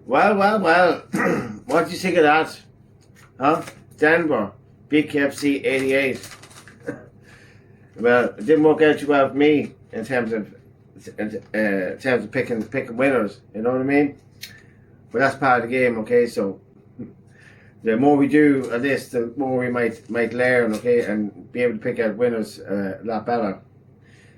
Well. What do you think of that? Huh? Denver, BKFC88. Well, it didn't work out too well for me in terms of picking winners. You know what I mean? But that's part of the game, okay? So the more we do of this, the more we might learn, okay, and be able to pick out winners a lot better.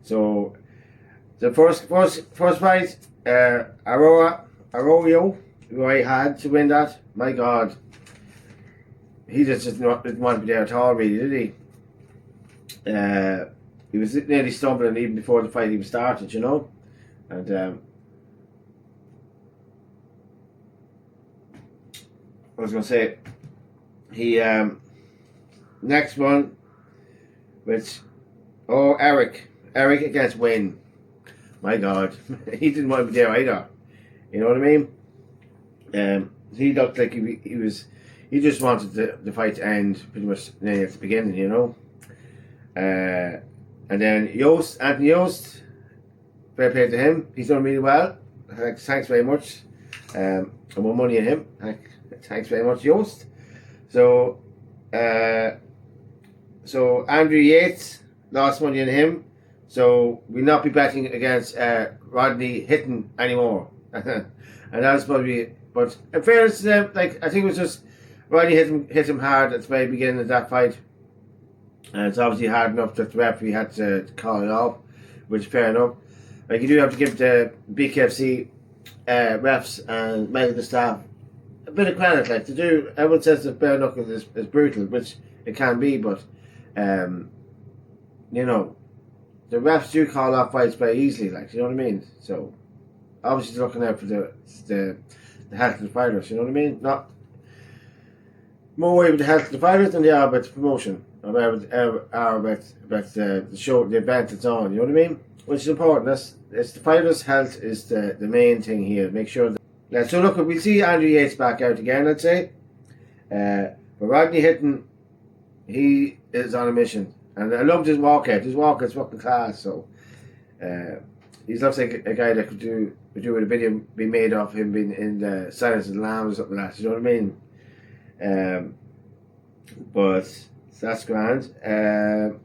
So the first fight, Arroyo, who I had to win that. My God, he just didn't want to be there at all, really, did he? He was nearly stumbling even before the fight even started, you know. And I was going to say, he next one, which Eric against Wayne. My God, he didn't want to be there either. You know what I mean? He looked like he just wanted the fight to end pretty much nearly at the beginning, you know. And then Anthony Yost, fair play to him. He's done really well. Thanks very much. And more money in him. Thanks very much, Yost. So Andrew Yates, lost money in him. So we'll not be betting against Rodney Hitton anymore. And that's probably, but in fairness to them, like, I think it was just Rodney hit him hard at the very beginning of that fight. And it's obviously hard enough that the referee had to call it off, which is fair enough. Like, you do have to give the BKFC refs and medical staff a bit of credit. Like, to do, everyone says that bare knuckle is brutal, which it can be, but you know, the refs do call off fights very easily. Like, you know what I mean? So obviously they're looking out for the health of the fighters. You know what I mean? Not more worried about the health of the fighters than they are about the promotion. About the show, the event that's on, you know what I mean? Which is important. It's the fighters' health is the main thing here. Make sure that. So look, we'll see Andrew Yates back out again, I'd say. But Rodney Hitton, he is on a mission, and I loved his walkout. His walkout's fucking class. So he looks like a guy that could do with a video be made of him being in the Silence of the Lambs or something like that. You know what I mean? But that's grand. Frem,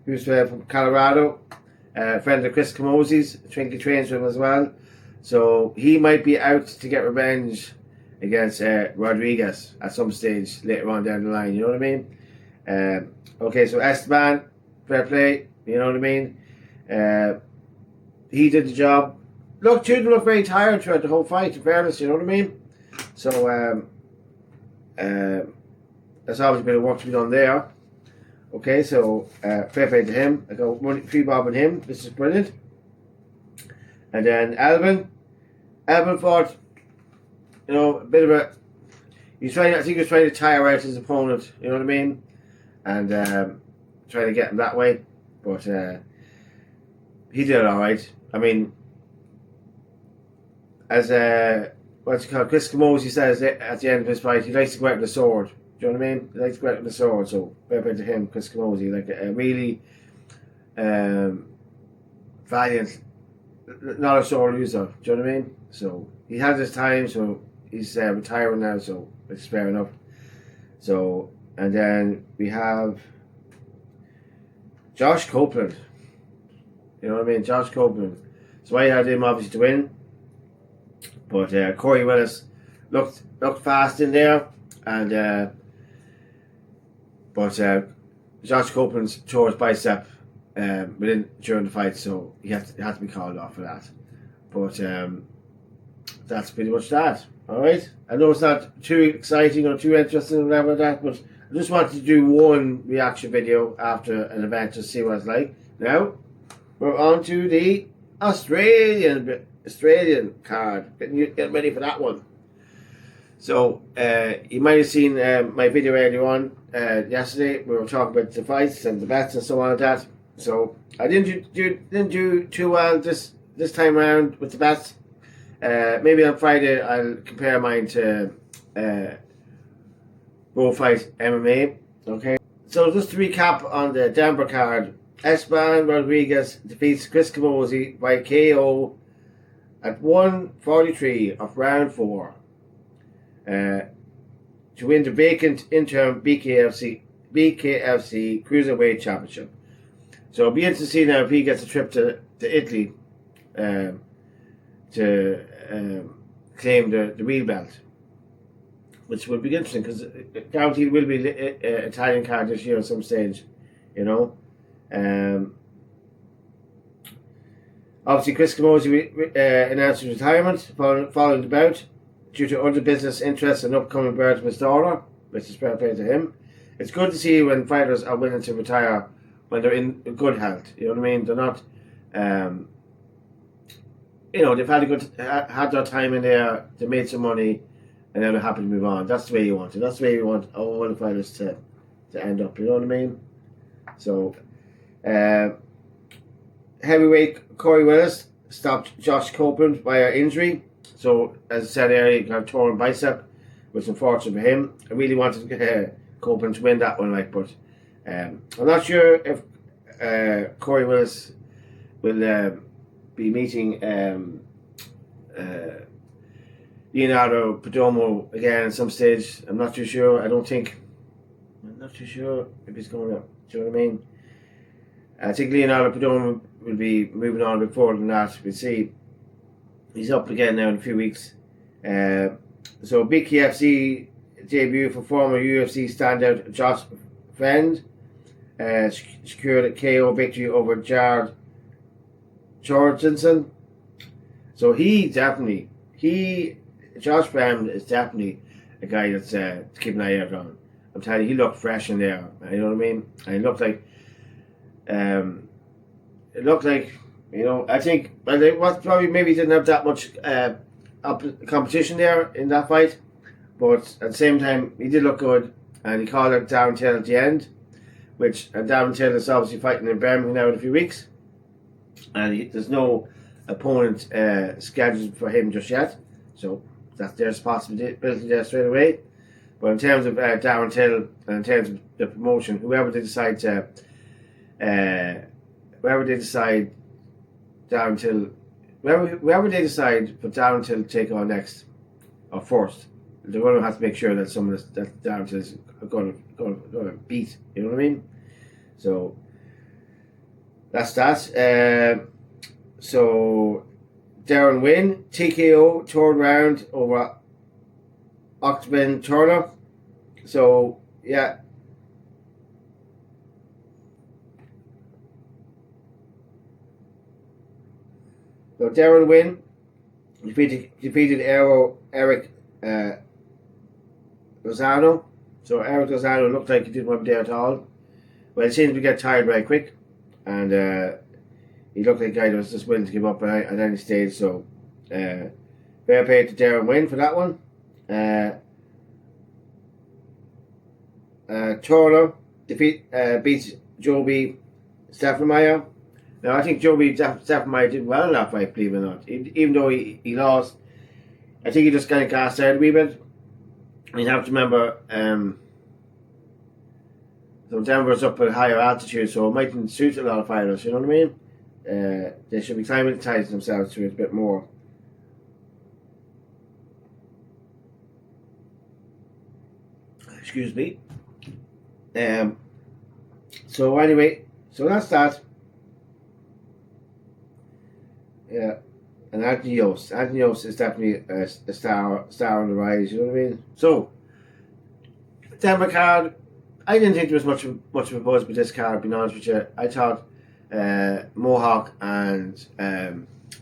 who's from Colorado, friend of Chris Camosi's, Trinky trains with him as well. So he might be out to get revenge against Rodriguez at some stage later on down the line. You know what I mean? Okay, so Esteban, fair play. You know what I mean? He did the job. Look, two of them look very tired throughout the whole fight, in fairness, you know what I mean? So, there's obviously a bit of work to be done there. Okay, so, fair play to him. I got free bob on him. This is brilliant. And then Alvin fought, you know, a bit of a... I think he was trying to tire out his opponent, you know what I mean? And trying to get him that way. But he did alright. I mean... As Chris Camosi says at the end of his fight, he likes to go out with a sword. Do you know what I mean? He likes to go out with a sword. So fair play to him, Chris Camosi, like a really valiant, not a sore loser. Do you know what I mean? So he had his time. So he's retiring now. So it's fair enough. So, and then we have Josh Copeland. You know what I mean? Josh Copeland. So I had him obviously to win. But Corey Willis looked fast in there, and but Josh Copeland tore his bicep during the fight, so he had to be called off for that. But that's pretty much that. All right. I know it's not too exciting or too interesting or whatever that, but I just wanted to do one reaction video after an event to see what it's like. Now we're on to the Australian card. Getting ready for that one. So you might have seen my video earlier on yesterday. We were talking about the fights and the bets and so on like that. So I didn't do too well this time around with the bets. Maybe on Friday I'll compare mine to Bullfight MMA. Okay. So just to recap on the Denver card, Esteban Rodriguez defeats Chris Camozzi by KO at 1:43 of round 4 to win the vacant interim BKFC Cruiserweight Championship. So it'll be interesting to see now if he gets a trip to Italy to claim the real belt, which will be interesting because guaranteed will be Italian card this year at some stage, you know. Obviously, Chris Camozzi announced his retirement following the bout due to other business interests and upcoming birth of his daughter, which is fair play to him. It's good to see when fighters are willing to retire when they're in good health. You know what I mean? They're not, they've had their time in there, they made some money, and then they're happy to move on. That's the way you want it. That's the way you want all the fighters to end up. You know what I mean? So, heavyweight Corey Willis stopped Josh Copeland by an injury. So, as I said earlier, he got a torn bicep, which is unfortunate for him. I really wanted Copeland to win that one, but I'm not sure if Corey Willis will be meeting Leonardo Perdomo again at some stage. I'm not too sure. I'm not too sure if he's going up. Do you know what I mean? I think Leonardo Perdomo will be moving on a bit forward than that. We'll see. He's up again now in a few weeks. So BKFC debut for former UFC standout Josh Friend secured a KO victory over Jared Jorgensen. So Josh Friend is definitely a guy that's to keep an eye out on. I'm telling you, he looked fresh in there. You know what I mean? And it looked like, I think, well, it was probably maybe didn't have that much competition there in that fight, but at the same time, he did look good, and he called out Darren Till at the end, and Darren Till is obviously fighting in Birmingham now in a few weeks, and there's no opponent scheduled for him just yet, so there's a possibility there straight away. But in terms of Darren Till, and in terms of the promotion, whoever they decide Darren Till, whoever they decide for Darren Till to take on next or first, they're going to have to make sure that someone that Darren Till is going to beat. You know what I mean? So that's that. So Darren win TKO third round over Octagon Turner. So yeah. So Darren Wynn defeated Eric Lozano. So Eric Lozano looked like he didn't want to be there at all. Well, he seemed to get tired very quick, and he looked like a guy that was just willing to give up at any stage. So fair play to Darren Wynn for that one. Turner beats Joby Steffenmeyer. Now, I think Joby Steffenmeyer did well in that fight, believe it or not. Even though he lost, I think he just kind of gassed out a wee bit. You have to remember, so Denver's up at a higher altitude, so it mightn't suit a lot of fighters, you know what I mean? They should be climatizing themselves to it a bit more. Excuse me. So anyway, so that's that. Yeah, and Anthony Yost is definitely a star on the rise. You know what I mean? So, Denver card. I didn't think there was much of a buzz with this card. Being honest with you, I thought Mohawk and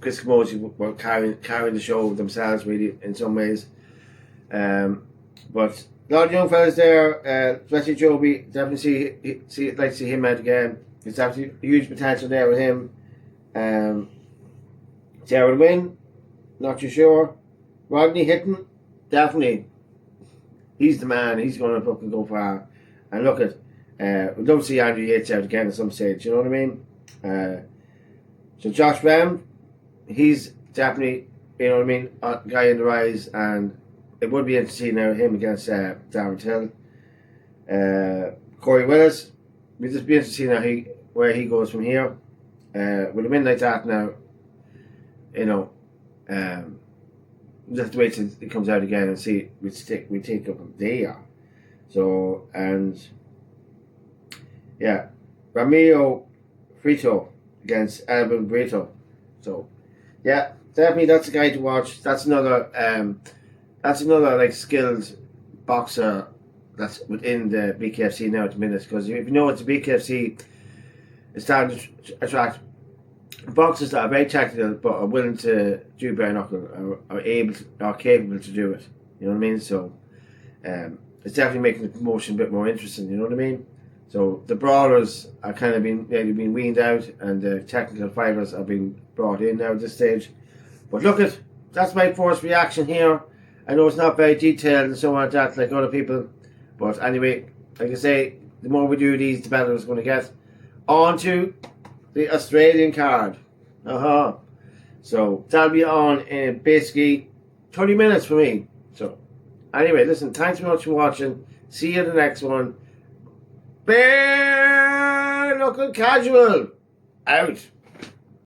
Chris Camozzi were carrying the show themselves really in some ways. But a lot of young fellas there, especially Joby. Definitely like to see him out again. There's absolutely huge potential there with him. Darren Wynn, not too sure. Rodney Hitton, definitely. He's the man. He's going to fucking go far. And look at, we'd love to see Andrew Yates out again at some stage. You know what I mean? So Josh Ram, he's definitely, you know what I mean, a guy in the rise, and it would be interesting now him against Darren Till. Corey Willis, we'd just be interested to see where he goes from here. With a win like that now, you know, we'll have to wait till it comes out again and see. We take up there. So, and yeah, Ramiro Frito against Alvin Brito. So, yeah, definitely that's a guy to watch. That's another like skilled boxer that's within the BKFC now at the minute. Because if you know it's the BKFC, it's starting to attract boxers that are very tactical but are willing to do bare knuckle, are capable to do it. You know what I mean? So, it's definitely making the promotion a bit more interesting. You know what I mean? So the brawlers are kind of been weaned out, and the technical fighters are being brought in now at this stage. But look that's my first reaction here. I know it's not very detailed and so on like that, like other people. But anyway, like I say, the more we do these, the better it's going to get. On to the Australian card. So that'll be on in basically 30 minutes for me. So anyway, listen, thanks very much for watching. See you in the next one. Bare Knuckle Casual out.